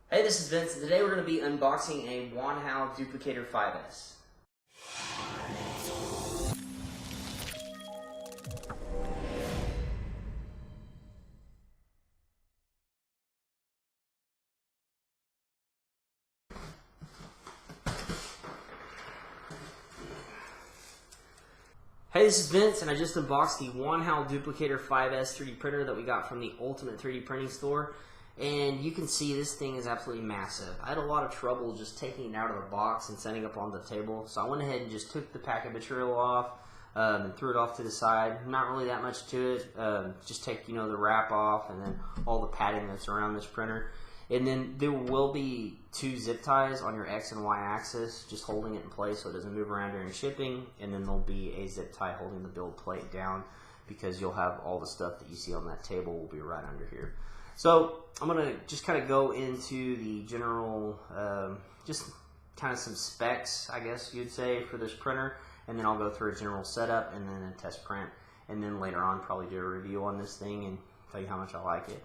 Hey, this is Vince, and today we're going to be unboxing a Wanhao Duplicator 5S. Hey, this is Vince, and I just unboxed the Wanhao Duplicator 5S 3D printer that we got from the Ultimate 3D Printing Store. And you can see this thing is absolutely massive. I had a lot of trouble just taking it out of the box and setting up on the table. So I went ahead and just took the packet material off and threw it off to the side. Not really that much to it. Just take, the wrap off and then all the padding that's around this printer. And then there will be 2 zip ties on your X and Y axis, just holding it in place so it doesn't move around during shipping. And then there'll be a zip tie holding the build plate down, because you'll have all the stuff that you see on that table will be right under here. So I'm going to just kind of go into the general, just kind of some specs, I guess you'd say, for this printer. And then I'll go through a general setup and then a test print. And then later on probably do a review on this thing and tell you how much I like it.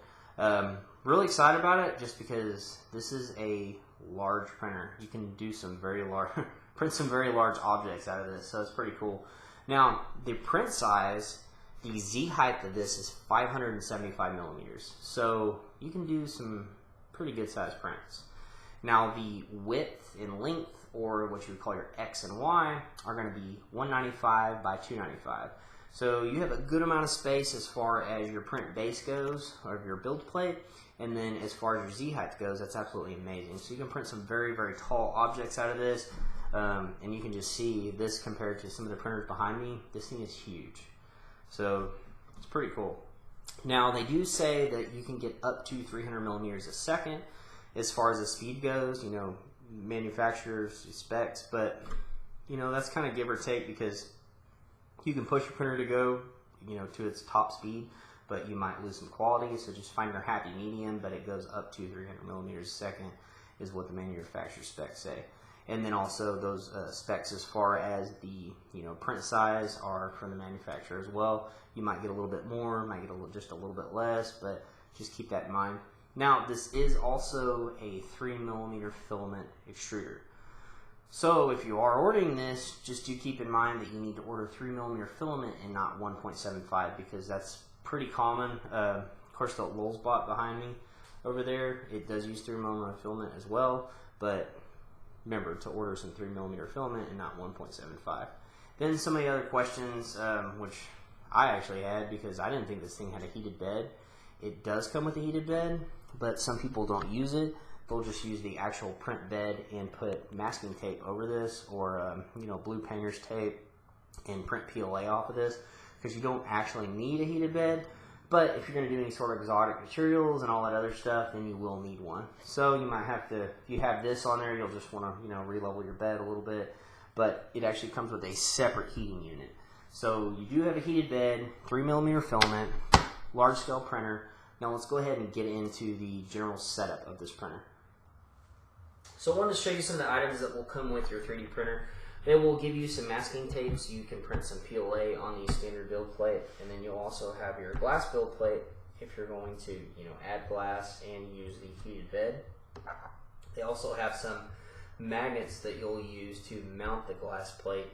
Really excited about it just because this is a large printer. You can do some very large, print some very large objects out of this, so it's pretty cool. Now, the print size, the Z height of this is 575 millimeters, so you can do some pretty good sized prints. Now, the width and length, or what you would call your X and Y, are going to be 195 by 295. So you have a good amount of space as far as your print base goes, or your build plate, and then as far as your Z height goes, that's absolutely amazing. So you can print some very, very tall objects out of this, and you can just see this compared to some of the printers behind me. This thing is huge. So it's pretty cool. Now, they do say that you can get up to 300 millimeters a second as far as the speed goes, manufacturer's specs, but that's kind of give or take, because you can push your printer to go, to its top speed, but you might lose some quality, so just find your happy medium, but it goes up to 300 millimeters a second is what the manufacturer specs say. And then also those specs as far as the print size are from the manufacturer as well. You might get a little bit more, might get just a little bit less, but just keep that in mind. Now, this is also a 3mm filament extruder. So if you are ordering this, just do keep in mind that you need to order 3mm filament and not 1.75, because that's pretty common. Of course, the Lulzbot behind me over there, it does use 3mm filament as well, but remember to order some 3mm filament and not 1.75. Then some of the other questions, which I actually had, because I didn't think this thing had a heated bed. It does come with a heated bed, but some people don't use it. They'll just use the actual print bed and put masking tape over this, or blue painter's tape, and print PLA off of this, because you don't actually need a heated bed. But if you're going to do any sort of exotic materials and all that other stuff, then you will need one. So you might have to, if you have this on there, you'll just want to re-level your bed a little bit. But it actually comes with a separate heating unit. So you do have a heated bed, 3mm filament, large scale printer. Now let's go ahead and get into the general setup of this printer. So I wanted to show you some of the items that will come with your 3D printer. They will give you some masking tape so you can print some PLA on the standard build plate, and then you'll also have your glass build plate if you're going to add glass and use the heated bed. They also have some magnets that you'll use to mount the glass plate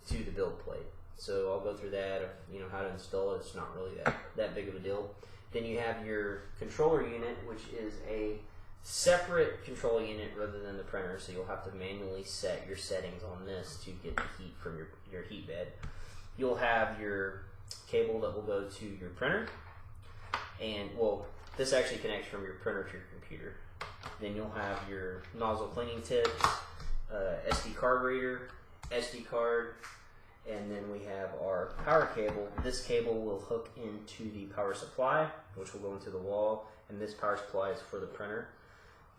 to the build plate. So I'll go through that, how to install it. It's not really that big of a deal. Then you have your controller unit, which is a separate control unit rather than the printer, so you'll have to manually set your settings on this to get the heat from your heat bed. You'll have your cable that will go to your printer, and this actually connects from your printer to your computer. Then you'll have your nozzle cleaning tips, SD card reader, SD card, and then we have our power cable. This cable will hook into the power supply, which will go into the wall, and this power supply is for the printer.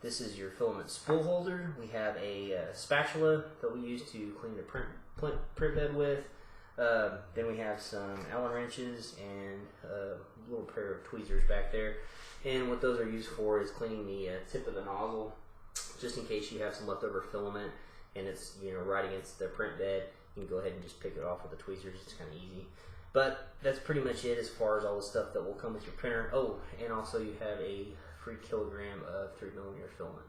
This is your filament spool holder. We have a spatula that we use to clean the print bed with. Then we have some Allen wrenches and a little pair of tweezers back there. And what those are used for is cleaning the tip of the nozzle, just in case you have some leftover filament and it's right against the print bed. You can go ahead and just pick it off with the tweezers. It's kind of easy. But that's pretty much it as far as all the stuff that will come with your printer. Oh, and also you have a free kilogram of 3mm filament.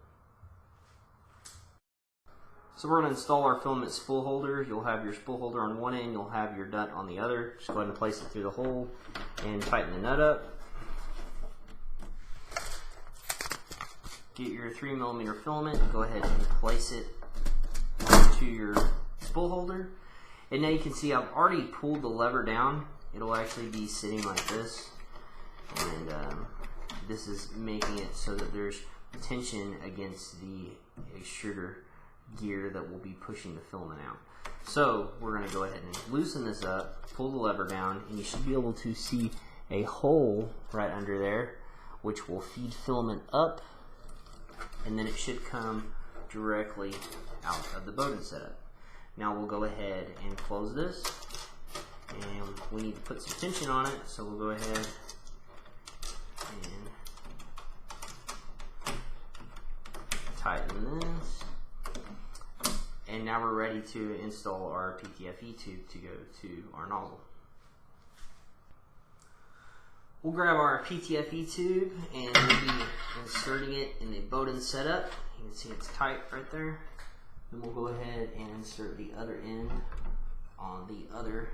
So we're going to install our filament spool holder. You'll have your spool holder on one end, you'll have your nut on the other. Just go ahead and place it through the hole and tighten the nut up. Get your 3mm filament, go ahead and place it to your spool holder. And now you can see I've already pulled the lever down. It'll actually be sitting like this. And this is making it so that there's tension against the extruder gear that will be pushing the filament out. So we're going to go ahead and loosen this up, pull the lever down, and you should be able to see a hole right under there which will feed filament up, and then it should come directly out of the Bowden setup. Now we'll go ahead and close this, and we need to put some tension on it, so we'll go ahead and tighten this. And now we're ready to install our PTFE tube to go to our nozzle. We'll grab our PTFE tube and we'll be inserting it in the Bowden setup. You can see it's tight right there. Then we'll go ahead and insert the other end on the other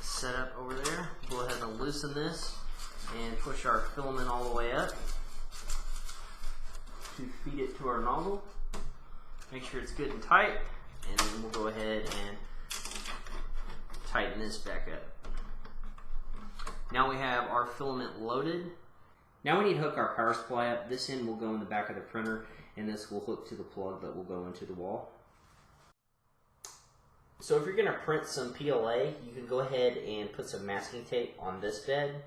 setup over there. Go ahead and loosen this and push our filament all the way up to feed it to our nozzle. Make sure it's good and tight, and then we'll go ahead and tighten this back up. Now we have our filament loaded. Now we need to hook our power supply up. This end will go in the back of the printer, and this will hook to the plug that will go into the wall. So if you're going to print some PLA, you can go ahead and put some masking tape on this bed,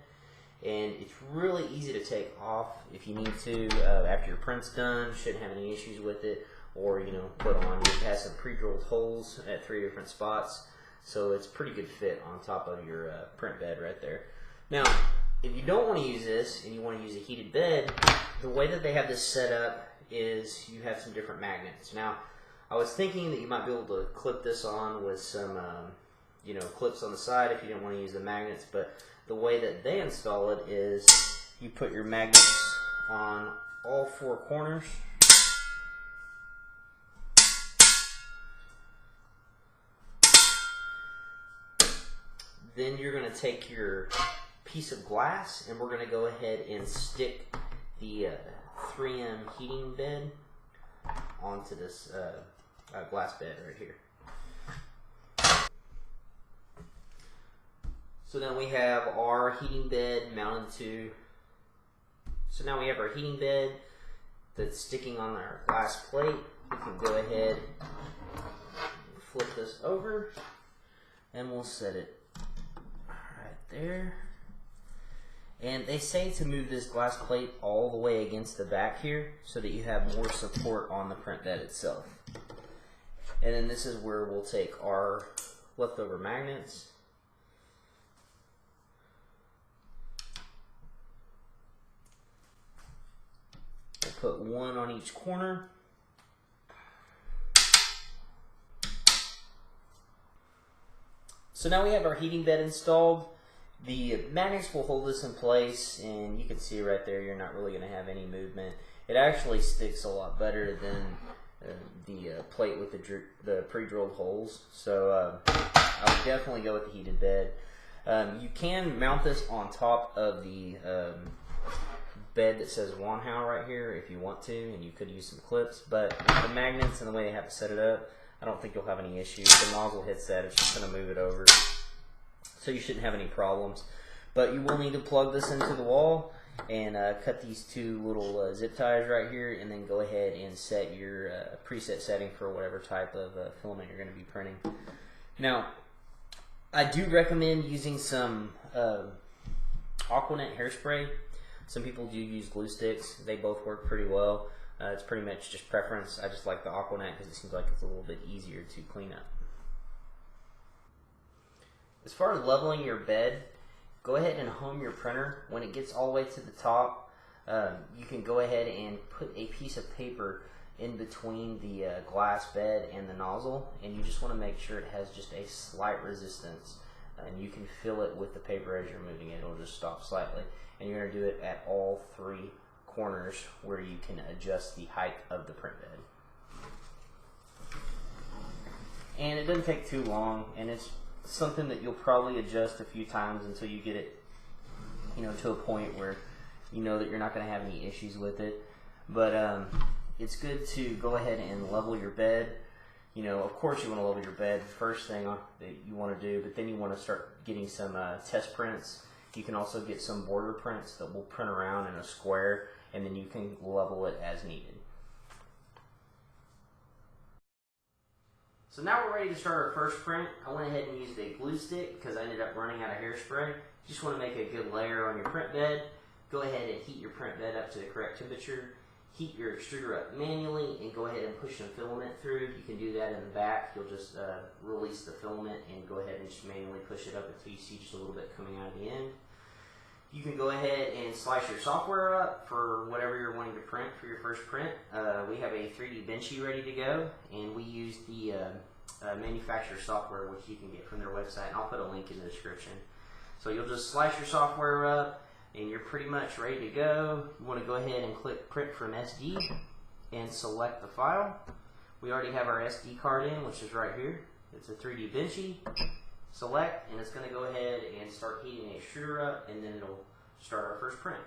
and it's really easy to take off if you need to after your print's done. Shouldn't have any issues with it. Or, put on. It has some pre-drilled holes at 3 different spots, so it's pretty good fit on top of your print bed right there. Now, if you don't want to use this and you want to use a heated bed, the way that they have this set up is you have some different magnets. Now, I was thinking that you might be able to clip this on with some, clips on the side if you didn't want to use the magnets, but the way that they install it is you put your magnets on all 4 corners. Then you're going to take your piece of glass and we're going to go ahead and stick the 3M heating bed onto this glass bed right here. So then we have our heating bed mounted to, so now we have our heating bed that's sticking on our glass plate. We can go ahead and flip this over and we'll set it there. And they say to move this glass plate all the way against the back here so that you have more support on the print bed itself. And then this is where we'll take our leftover magnets. We'll put one on each corner. So now we have our heating bed installed. The magnets will hold this in place, and you can see right there you're not really going to have any movement. It actually sticks a lot better than the plate with the pre-drilled holes. So I would definitely go with the heated bed. You can mount this on top of the bed that says Wanhao right here if you want to, and you could use some clips. But the magnets and the way they have to set it up, I don't think you'll have any issues. The nozzle hits that, it's just going to move it over. So you shouldn't have any problems. But you will need to plug this into the wall and cut these 2 little zip ties right here, and then go ahead and set your preset setting for whatever type of filament you're going to be printing. Now, I do recommend using some Aquanet hairspray. Some people do use glue sticks. They both work pretty well. It's pretty much just preference. I just like the Aquanet because it seems like it's a little bit easier to clean up. As far as leveling your bed, go ahead and home your printer. When it gets all the way to the top, you can go ahead and put a piece of paper in between the glass bed and the nozzle, and you just want to make sure it has just a slight resistance. And you can feel it with the paper as you're moving it. It'll just stop slightly. And you're going to do it at all 3 corners where you can adjust the height of the print bed. and it doesn't take too long, and it's something that you'll probably adjust a few times until you get it, you know, to a point where you know that you're not going to have any issues with it. But it's good to go ahead and level your bed. You know, of course you want to level your bed, first thing that you want to do, but then you want to start getting some test prints. You can also get some border prints that will print around in a square, and then you can level it as needed. So now we're ready to start our first print. I went ahead and used a glue stick because I ended up running out of hairspray. Just want to make a good layer on your print bed. Go ahead and heat your print bed up to the correct temperature. Heat your extruder up manually and go ahead and push some filament through. You can do that in the back. You'll just release the filament and go ahead and just manually push it up until you see just a little bit coming out of the end. You can go ahead and slice your software up for whatever you're wanting to print for your first print. We have a 3D Benchy ready to go, and we use the manufacturer software, which you can get from their website, and I'll put a link in the description. So you'll just slice your software up, and you're pretty much ready to go. You want to go ahead and click Print from SD and select the file. We already have our SD card in, which is right here. It's a 3D Benchy. Select, and it's going to go ahead and start heating the extruder up, and then it'll start our first print.